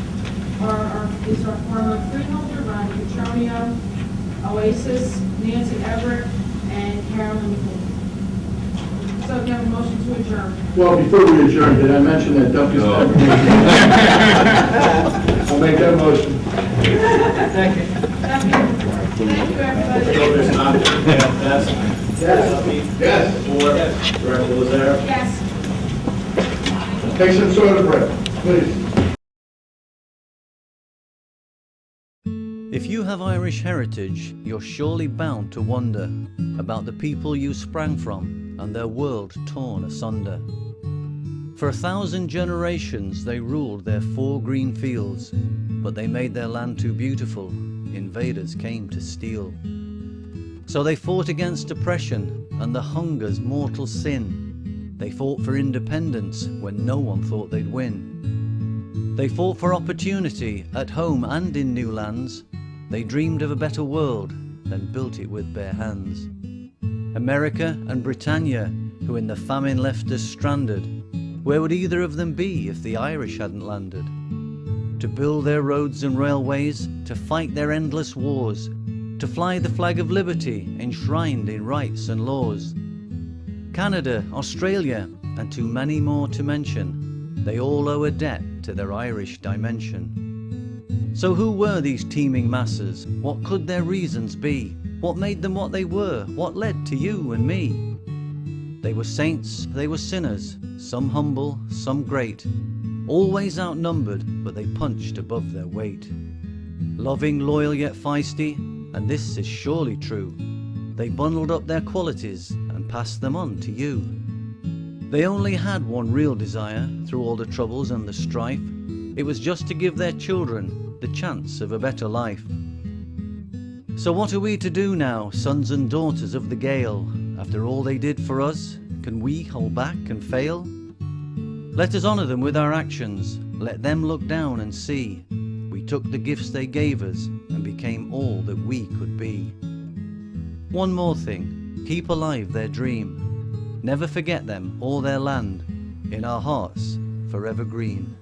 is our former freeholder, Ronnie Petronio, Oasis, Nancy Everett, and Carolyn McLean. So we have a motion to adjourn. Well, before we adjourn, did I mention that Duffy's... No. I'll make that motion. Thank you, everybody. Freeholders, Actor. Best. Yes. Duffy. Yes. Ford. Director Lazare. Yes. Take some soda bread, please. If you have Irish heritage, you're surely bound to wonder about the people you sprang from and their world torn asunder. For 1,000 generations they ruled their 4 green fields, but they made their land too beautiful, invaders came to steal. So they fought against oppression and the hunger's mortal sin. They fought for independence when no one thought they'd win. They fought for opportunity at home and in new lands. They dreamed of a better world, then built it with bare hands. America and Britannia, who in the famine left us stranded, where would either of them be if the Irish hadn't landed? To build their roads and railways, to fight their endless wars, to fly the flag of liberty enshrined in rights and laws. Canada, Australia, and too many more to mention, they all owe a debt to their Irish dimension. So who were these teeming masses? What could their reasons be? What made them what they were? What led to you and me? They were saints, they were sinners, some humble, some great, always outnumbered, but they punched above their weight. Loving, loyal, yet feisty, and this is surely true, they bundled up their qualities and passed them on to you. They only had one real desire through all the troubles and the strife. It was just to give their children the chance of a better life. So what are we to do now, sons and daughters of the Gael? After all they did for us, can we hold back and fail? Let us honour them with our actions. Let them look down and see we took the gifts they gave us and became all that we could be. One more thing, keep alive their dream. Never forget them or their land, in our hearts forever green.